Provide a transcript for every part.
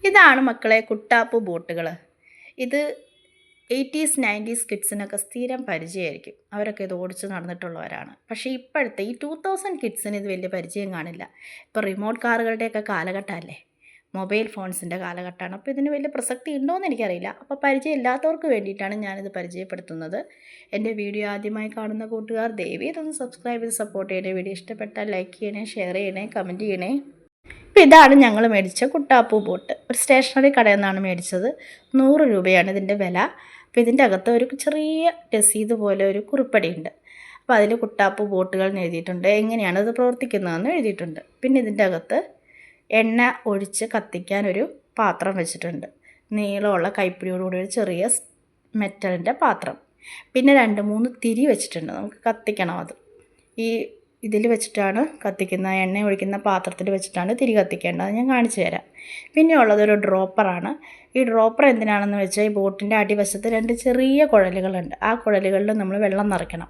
ഇതാണ് മക്കളെ കുട്ടാപ്പു ബോട്ടുകൾ. ഇത് 80s 90s കിഡ്സിനൊക്കെ സ്ഥിരം പരിചയമായിരിക്കും. അവരൊക്കെ ഇത് ഓടിച്ച് നടന്നിട്ടുള്ളവരാണ്. പക്ഷേ ഇപ്പോഴത്തെ ഈ 2000 കിഡ്സിന് ഇത് വലിയ പരിചയം കാണില്ല. ഇപ്പോൾ റിമോട്ട് കാറുകളുടെയൊക്കെ കാലഘട്ടമല്ലേ, മൊബൈൽ ഫോൺസിൻ്റെ കാലഘട്ടമാണ്. അപ്പോൾ ഇതിന് വലിയ പ്രസക്തി ഉണ്ടോയെന്ന് എനിക്കറിയില്ല. അപ്പോൾ പരിചയം ഇല്ലാത്തവർക്ക് വേണ്ടിയിട്ടാണ് ഞാനിത് പരിചയപ്പെടുത്തുന്നത്. എൻ്റെ വീഡിയോ ആദ്യമായി കാണുന്ന കൂട്ടുകാർ ദയവ് ഇതൊന്ന് സബ്സ്ക്രൈബ് ചെയ്ത് സപ്പോർട്ട് ചെയ്യണേ. വീഡിയോ ഇഷ്ടപ്പെട്ടാൽ ലൈക്ക് ചെയ്യണേ, ഷെയർ ചെയ്യണേ, കമൻറ്റ് ചെയ്യണേ. അപ്പോൾ ഇതാണ് ഞങ്ങൾ മേടിച്ച കുട്ടാപ്പൂ ബോട്ട്. ഒരു സ്റ്റേഷനറി കടയിൽ നിന്നാണ് മേടിച്ചത്. 100 രൂപയാണ് ഇതിൻ്റെ വില. അപ്പോൾ ഇതിൻ്റെ അകത്ത് ഒരു ചെറിയ രസീത് പോലെ ഒരു കുറിപ്പടിയുണ്ട്. അപ്പോൾ അതിൽ കുട്ടാപ്പൂ ബോട്ടുകൾ എന്ന് എഴുതിയിട്ടുണ്ട്. എങ്ങനെയാണ് ഇത് പ്രവർത്തിക്കുന്നതെന്ന് എഴുതിയിട്ടുണ്ട്. പിന്നെ ഇതിൻ്റെ അകത്ത് എണ്ണ ഒഴിച്ച് കത്തിക്കാൻ ഒരു പാത്രം വെച്ചിട്ടുണ്ട്. നീളമുള്ള കൈപ്പിടിയോടുകൂടി ഒരു ചെറിയ മെറ്റലിൻ്റെ പാത്രം. പിന്നെ 2-3 തിരി വെച്ചിട്ടുണ്ട്. നമുക്ക് കത്തിക്കണം. അത് ഇതിൽ വെച്ചിട്ടാണ് കത്തിക്കുന്ന, എണ്ണ ഒഴിക്കുന്ന പാത്രത്തിൽ വെച്ചിട്ടാണ് തിരി കത്തിക്കേണ്ടത്. ഞാൻ കാണിച്ചു തരാം. പിന്നെ ഉള്ളതൊരു ഡ്രോപ്പറാണ്. ഈ ഡ്രോപ്പർ എന്തിനാണെന്ന് വെച്ചാൽ ഈ ബോട്ടിൻ്റെ അടിവശത്ത് 2 ചെറിയ കുഴലുകളുണ്ട്. ആ കുഴലുകളിൽ നമ്മൾ വെള്ളം നിറയ്ക്കണം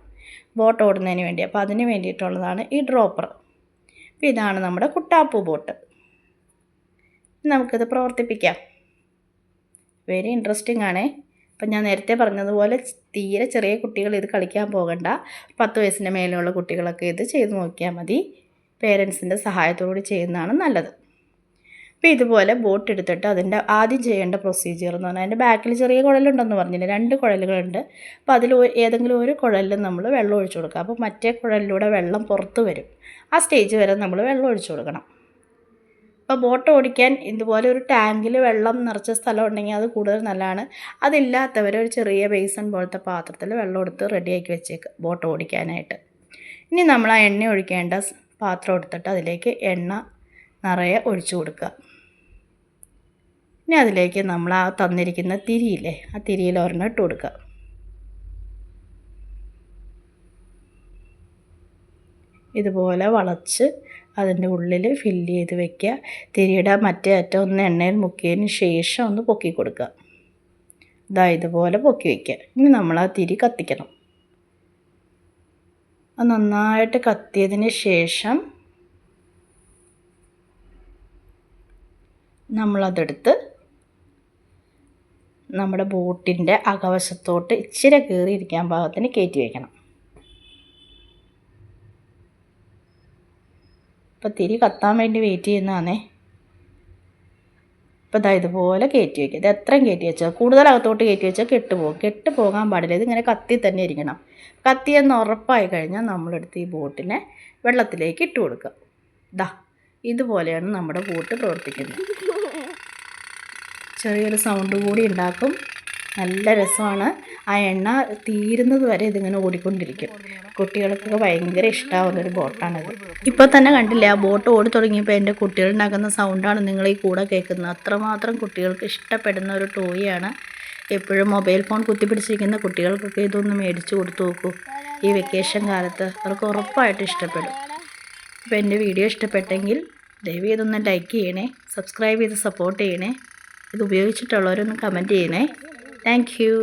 ബോട്ട് ഓടുന്നതിന് വേണ്ടി. അപ്പോൾ അതിന് വേണ്ടിയിട്ടുള്ളതാണ് ഈ ഡ്രോപ്പർ. അപ്പോൾ ഇതാണ് നമ്മുടെ കുട്ടാപ്പൂ ബോട്ട്. നമുക്കിത് പ്രവർത്തിപ്പിക്കാം. വെരി ഇൻട്രസ്റ്റിംഗ് ആണേ. അപ്പം ഞാൻ നേരത്തെ പറഞ്ഞതുപോലെ തീരെ ചെറിയ കുട്ടികൾ ഇത് കളിക്കാൻ പോകണ്ട. 10 വയസ്സിൻ്റെ മേലെയുള്ള കുട്ടികളൊക്കെ ഇത് ചെയ്ത് നോക്കിയാൽ മതി. പേരൻസിൻ്റെ സഹായത്തോടുകൂടി ചെയ്യുന്നതാണ് നല്ലത്. അപ്പോൾ ഇതുപോലെ ബോട്ട് എടുത്തിട്ട് അതിൻ്റെ ആദ്യം ചെയ്യേണ്ട പ്രൊസീജിയർ എന്ന് പറഞ്ഞാൽ അതിൻ്റെ ബാക്കിൽ ചെറിയ കുഴലുണ്ടെന്ന് പറഞ്ഞില്ല, 2 കുഴലുകളുണ്ട്. അപ്പോൾ അതിൽ ഏതെങ്കിലും ഒരു കുഴലിൽ നമ്മൾ വെള്ളം ഒഴിച്ചു കൊടുക്കുക. അപ്പോൾ മറ്റേ കുഴലിലൂടെ വെള്ളം പുറത്ത് വരും. ആ സ്റ്റേജ് വരെ നമ്മൾ വെള്ളം ഒഴിച്ചു കൊടുക്കണം. അപ്പോൾ ബോട്ട് ഓടിക്കാൻ ഇതുപോലെ ഒരു ടാങ്കിൽ വെള്ളം നിറച്ച സ്ഥലം ഉണ്ടെങ്കിൽ അത് കൂടുതൽ നല്ലതാണ്. അതില്ലാത്തവർ ഒരു ചെറിയ ബേസൺ പോലത്തെ പാത്രത്തിൽ വെള്ളം എടുത്ത് റെഡിയാക്കി വെച്ചേക്കുക ബോട്ട് ഓടിക്കാനായിട്ട്. ഇനി നമ്മൾ ആ എണ്ണ ഒഴിക്കേണ്ട പാത്രം എടുത്തിട്ട് അതിലേക്ക് എണ്ണ നിറയെ ഒഴിച്ചു കൊടുക്കുക. ഇനി അതിലേക്ക് നമ്മൾ ആ തന്നിരിക്കുന്ന തിരിയില്ലേ, ആ തിരിയിൽ ഒരെണ്ണം ഇട്ട് കൊടുക്കുക. ഇതുപോലെ വളച്ച് അതിൻ്റെ ഉള്ളിൽ ഫില്ല് ചെയ്ത് വയ്ക്കുക. തിരിയുടെ മറ്റേ അറ്റം ഒന്ന് എണ്ണയിൽ മുക്കിയതിന് ശേഷം ഒന്ന് പൊക്കി കൊടുക്കുക. ഇതുപോലെ പൊക്കി വയ്ക്കുക. ഇനി നമ്മൾ ആ തിരി കത്തിക്കണം. അത് നന്നായിട്ട് കത്തിയതിന് ശേഷം നമ്മളതെടുത്ത് നമ്മുടെ ബോട്ടിൻ്റെ അകവശത്തോട്ട് ഇച്ചിരി കയറിയിരിക്കാൻ പാകത്തിന് കയറ്റി വയ്ക്കണം. ഇപ്പോൾ തിരി കത്താൻ വേണ്ടി വെയിറ്റ് ചെയ്യുന്നതാണേ. ഇപ്പോൾ ഇതുപോലെ കയറ്റി വയ്ക്കുക. ഇത് എത്രയും കയറ്റി വെച്ചാൽ, കൂടുതൽ അകത്തോട്ട് കയറ്റി വെച്ചാൽ കെട്ട് പോകാൻ പാടില്ല. ഇതിങ്ങനെ കത്തി തന്നെ ഇരിക്കണം. കത്തിയെന്ന് ഉറപ്പായി കഴിഞ്ഞാൽ നമ്മളെടുത്ത് ഈ ബോട്ടിനെ വെള്ളത്തിലേക്ക് ഇട്ട് കൊടുക്കുക. ഇതുപോലെയാണ് നമ്മുടെ ബോട്ട് പ്രവർത്തിക്കുന്നത്. ചെറിയൊരു സൗണ്ട് കൂടി ഉണ്ടാക്കും. നല്ല രസമാണ്. ആ എണ്ണ തീരുന്നത് വരെ ഇതിങ്ങനെ ഓടിക്കൊണ്ടിരിക്കും. കുട്ടികൾക്കൊക്കെ ഭയങ്കര ഇഷ്ടമാവുന്നൊരു ബോട്ടാണിത്. ഇപ്പോൾ തന്നെ കണ്ടില്ലേ, ആ ബോട്ട് ഓടി തുടങ്ങിയപ്പോൾ എൻ്റെ കുട്ടികളുണ്ടാക്കുന്ന സൗണ്ടാണ് നിങ്ങൾ ഈ കൂടെ കേൾക്കുന്നത്. അത്രമാത്രം കുട്ടികൾക്ക് ഇഷ്ടപ്പെടുന്ന ഒരു ടോയാണ്. എപ്പോഴും മൊബൈൽ ഫോൺ കുത്തിപ്പിടിച്ചിരിക്കുന്ന കുട്ടികൾക്കൊക്കെ ഇതൊന്ന് മേടിച്ച് കൊടുത്തു നോക്കൂ. ഈ വെക്കേഷൻ കാലത്ത് അവർക്ക് ഉറപ്പായിട്ട് ഇഷ്ടപ്പെടും. അപ്പോൾ എൻ്റെ വീഡിയോ ഇഷ്ടപ്പെട്ടെങ്കിൽ ദയവ് ഇതൊന്ന് ലൈക്ക് ചെയ്യണേ, സബ്സ്ക്രൈബ് ചെയ്ത് സപ്പോർട്ട് ചെയ്യണേ. ഇത് ഉപയോഗിച്ചിട്ടുള്ളവരൊന്ന് കമൻറ്റ് ചെയ്യണേ. Thank you.